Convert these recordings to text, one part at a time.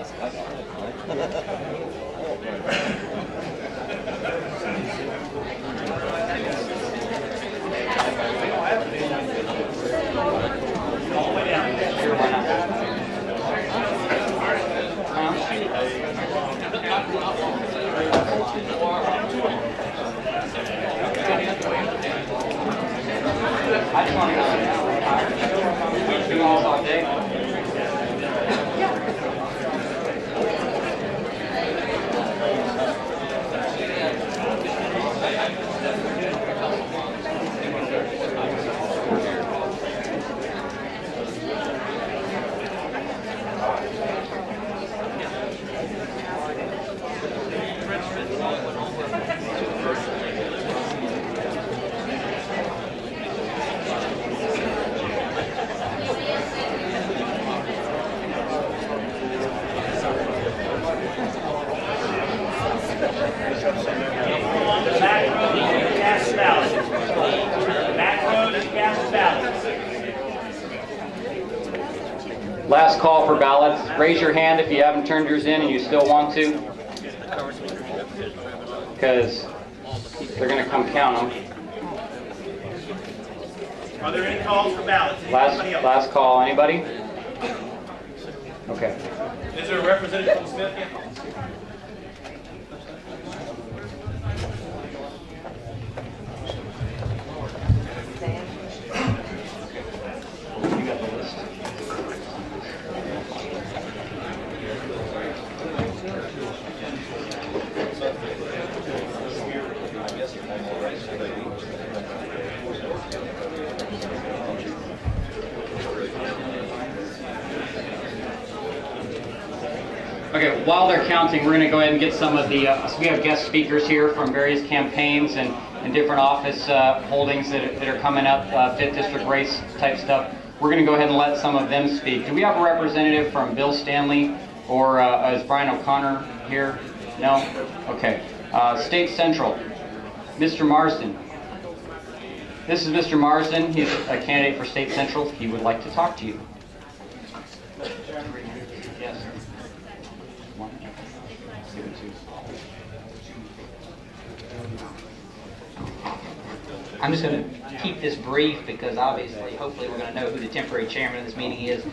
I just want to do all day. Last call for ballots. Raise your hand if you haven't turned yours in and you still want to, because they're going to come count them. Are there any calls for ballots? Last call. Anybody? Okay. Is there a representative from Smith yet? You got the list. Okay, while they're counting, we're going to go ahead and get some of the, so we have guest speakers here from various campaigns and different office holdings that are coming up, 5th District race type stuff. We're going to go ahead and let some of them speak. Do we have a representative from Bill Stanley or is Brian O'Connor here? No? Okay. State Central, Mr. Marsden. This is Mr. Marsden. He's a candidate for State Central. He would like to talk to you. Yes, sir. I'm just going to keep this brief because obviously, hopefully we're going to know who the temporary chairman of this meeting is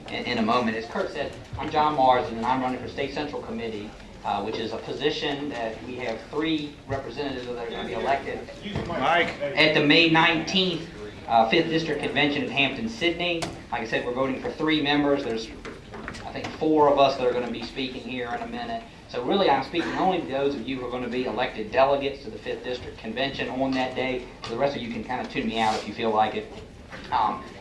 in a moment. As Kurt said, I'm John Marsden and I'm running for State Central Committee, which is a position that we have 3 representatives that are going to be elected at the May 19th 5th District Convention at Hampton-Sydney. Like I said, we're voting for 3 members. There's, I think, 4 of us that are going to be speaking here in a minute. So really, I'm speaking only to those of you who are going to be elected delegates to the 5th District Convention on that day. So the rest of you can kind of tune me out if you feel like it.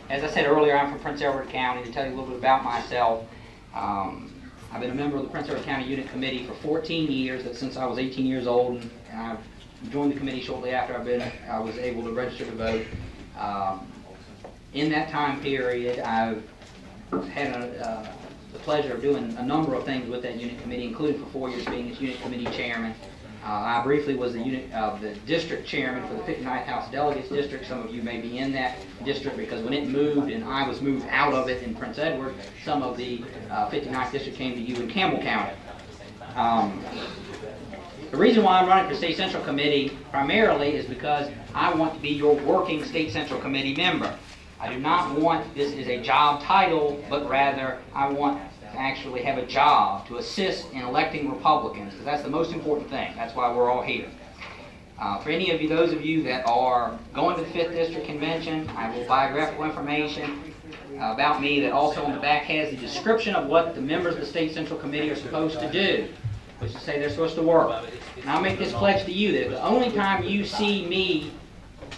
As I said earlier, I'm from Prince Edward County. To tell you a little bit about myself, I've been a member of the Prince Edward County Unit Committee for 14 years. That's since I was 18 years old, and I've joined the committee shortly after I was able to register to vote. In that time period, I've had the pleasure of doing a number of things with that unit committee, including for 4 years being its unit committee chairman. I briefly was the district chairman for the 59th House Delegates District. Some of you may be in that district because when it moved and I was moved out of it in Prince Edward, some of the 59th District came to you in Campbell County. The reason why I'm running for State Central Committee primarily is because I want to be your working State Central Committee member. I do not want this as a job title, but rather I want to actually have a job to assist in electing Republicans, because that's the most important thing. That's why we're all here. For any of you, those of you that are going to the 5th District Convention, I have biographical information about me that also on the back has the description of what the members of the State Central Committee are supposed to do, which is to say they're supposed to work. And I'll make this pledge to you that the only time you see me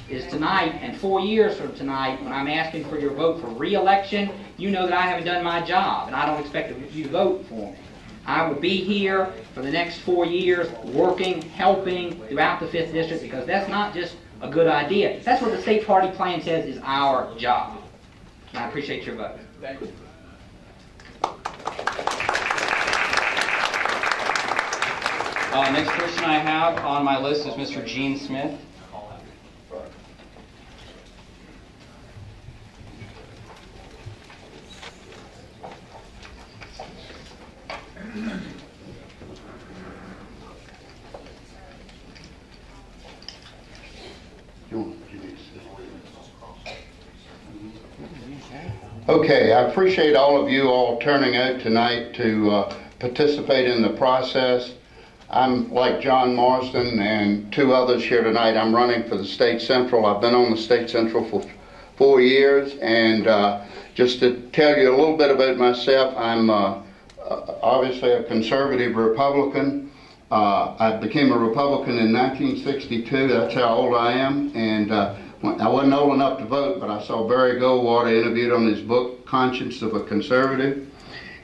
is tonight, and 4 years from tonight, when I'm asking for your vote for re-election, you know that I haven't done my job, and I don't expect you to vote for me. I will be here for the next 4 years, working, helping throughout the 5th District, because that's not just a good idea. That's what the state party plan says is our job. And I appreciate your vote. Thank you. Next person I have on my list is Mr. Gene Smith. Okay, I appreciate all of you all turning out tonight to participate in the process. I'm like John Marsden and two others here tonight. I'm running for the State Central. I've been on the State Central for 4 years, and just to tell you a little bit about myself, I'm obviously a conservative Republican. I became a Republican in 1962. That's how old I am, and I wasn't old enough to vote, but I saw Barry Goldwater interviewed on his book, Conscience of a Conservative.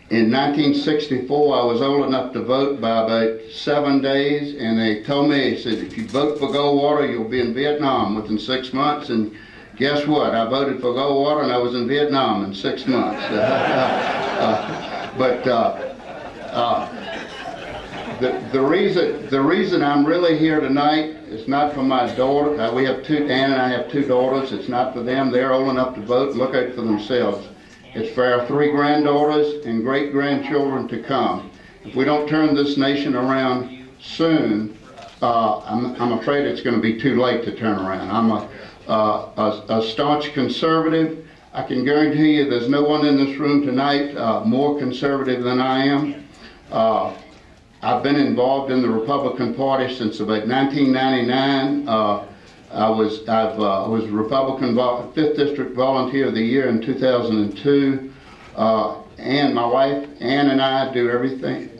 In 1964, I was old enough to vote by about 7 days, and they told me, they said, if you vote for Goldwater, you'll be in Vietnam within 6 months, and guess what? I voted for Goldwater, and I was in Vietnam in 6 months. The reason I'm really here tonight is not for my daughter. Ann and I have two daughters. It's not for them. They're old enough to vote and look out for themselves. It's for our 3 granddaughters and great-grandchildren to come. If we don't turn this nation around soon, I'm afraid it's going to be too late to turn around. I'm a staunch conservative. I can guarantee you there's no one in this room tonight more conservative than I am. I've been involved in the Republican Party since about 1999. I was Republican 5th District Volunteer of the Year in 2002. And my wife, Ann, and I do everything.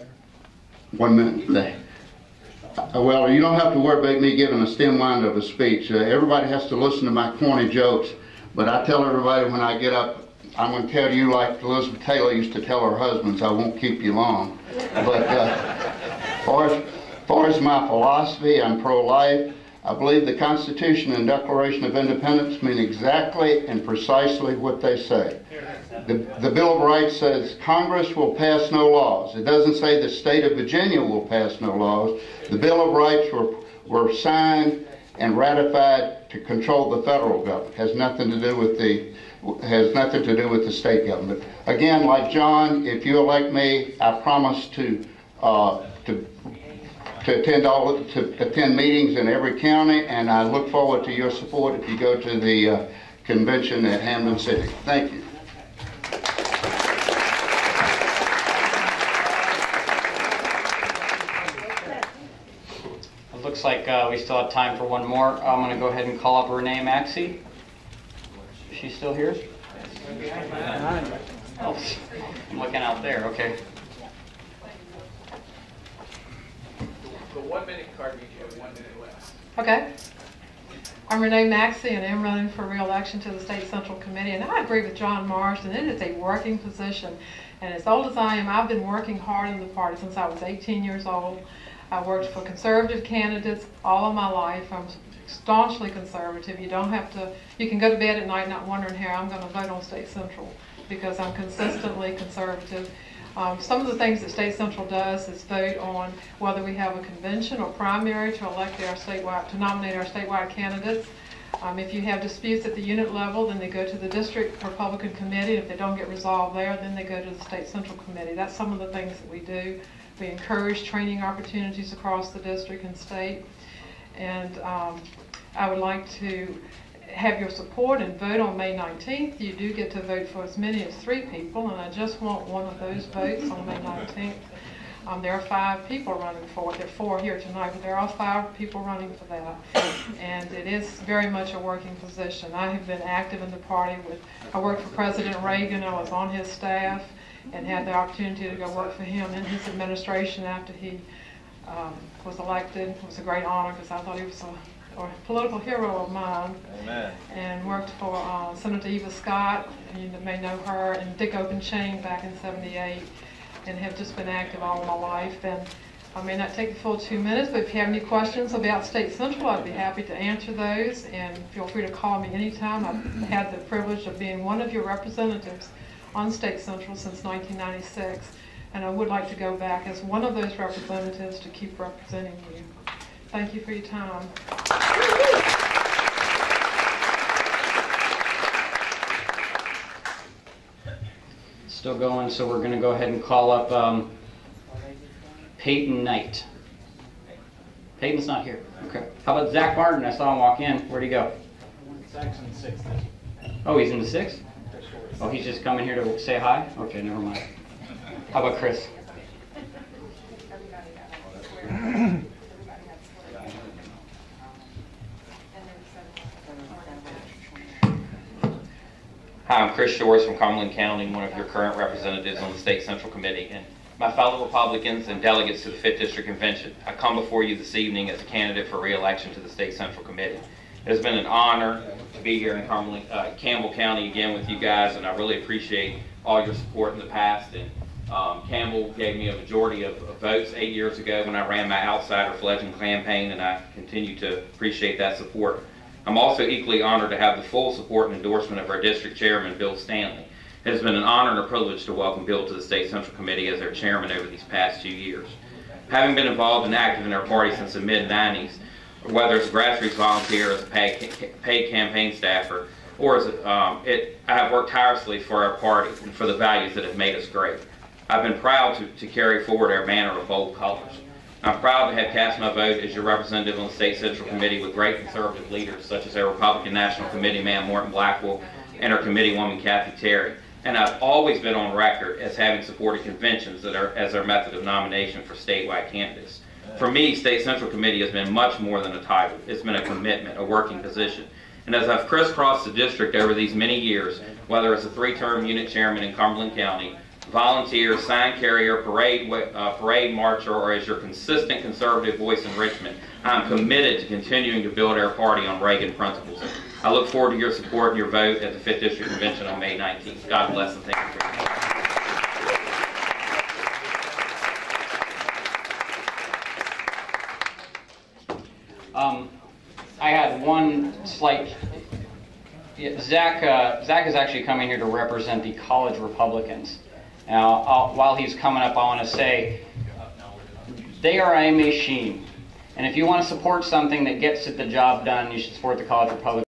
1 minute. Well, you don't have to worry about me giving a stem wind of a speech. Everybody has to listen to my corny jokes, but I tell everybody when I get up, I'm going to tell you like Elizabeth Taylor used to tell her husbands, I won't keep you long. But as far as my philosophy, I'm pro-life. I believe the Constitution and Declaration of Independence mean exactly and precisely what they say. The Bill of Rights says Congress will pass no laws. It doesn't say the state of Virginia will pass no laws. The Bill of Rights were signed and ratified to control the federal government. Has nothing to do with the state government. Again, like John, if you elect me, I promise to attend meetings in every county, and I look forward to your support if you go to the convention at Hamden City. Thank you. It looks like we still have time for one more. I'm going to go ahead and call up Renee Maxey. Is she still here? Oh, I'm looking out there. Okay. The 1 minute card means you have 1 minute left. Okay. I'm Renee Maxey, and I'm running for re-election to the State Central Committee, and I agree with John Marsden. It is a working position, and as old as I am, I've been working hard in the party since I was 18 years old. I worked for conservative candidates all of my life. I'm staunchly conservative. You can go to bed at night not wondering how I'm going to vote on State Central, because I'm consistently conservative. Some of the things that State Central does is vote on whether we have a convention or primary to elect to nominate our statewide candidates. If you have disputes at the unit level, then they go to the district Republican committee. If they don't get resolved there, then they go to the State Central Committee. That's some of the things that we do. We encourage training opportunities across the district and state. And I would like to have your support and vote on May 19th. You do get to vote for as many as 3 people, and I just want one of those votes on May 19th. There are 5 people running for it. There are 4 here tonight, but there are 5 people running for that. And it is very much a working position. I have been active in the party. I worked for President Reagan. I was on his staff and had the opportunity to go work for him in his administration after he was elected. It was a great honor because I thought he was a political hero of mine. Amen. And worked for Senator Eva Scott, you may know her, and Dick Openchain back in '78, and have just been active all my life. And I may not take the full 2 minutes, but if you have any questions about State Central, I'd be happy to answer those, and feel free to call me anytime. I've had the privilege of being one of your representatives on State Central since 1996, and I would like to go back as one of those representatives to keep representing you. Thank you for your time. Still going, so we're going to go ahead and call up Peyton Knight. Peyton's not here. Okay. How about Zach Martin? I saw him walk in. Where'd he go? Zach's in the 6th. Oh, he's in the 6th? Oh, he's just coming here to say hi? Okay, never mind. How about Chris? Hi, I'm Chris Shores from Cumberland County, one of your current representatives on the State Central Committee. And my fellow Republicans and delegates to the 5th District Convention, I come before you this evening as a candidate for re-election to the State Central Committee. It has been an honor to be here in Campbell County again with you guys, and I really appreciate all your support in the past. And Campbell gave me a majority of votes 8 years ago when I ran my outsider fledgling campaign, and I continue to appreciate that support. I'm also equally honored to have the full support and endorsement of our district chairman, Bill Stanley. It has been an honor and a privilege to welcome Bill to the State Central Committee as our chairman over these past 2 years. Having been involved and active in our party since the mid-90s, whether as a grassroots volunteer, as a paid campaign staffer, or as I have worked tirelessly for our party and for the values that have made us great. I've been proud to carry forward our banner of bold colors. I'm proud to have cast my vote as your representative on the State Central Committee with great conservative leaders such as our Republican National Committee man Morton Blackwell and our committee woman Kathy Terry. And I've always been on record as having supported conventions as our method of nomination for statewide candidates. For me, State Central Committee has been much more than a title. It's been a commitment, a working position. And as I've crisscrossed the district over these many years, whether as a 3-term unit chairman in Cumberland County, volunteer, sign carrier, parade marcher, or as your consistent conservative voice in Richmond, I'm committed to continuing to build our party on Reagan principles. I look forward to your support and your vote at the 5th District Convention on May 19th. God bless and thank you for your time. I had one slight. Zach is actually coming here to represent the college Republicans. Now, while he's coming up, I want to say they are a machine. And if you want to support something that gets the job done, you should support the college Republicans.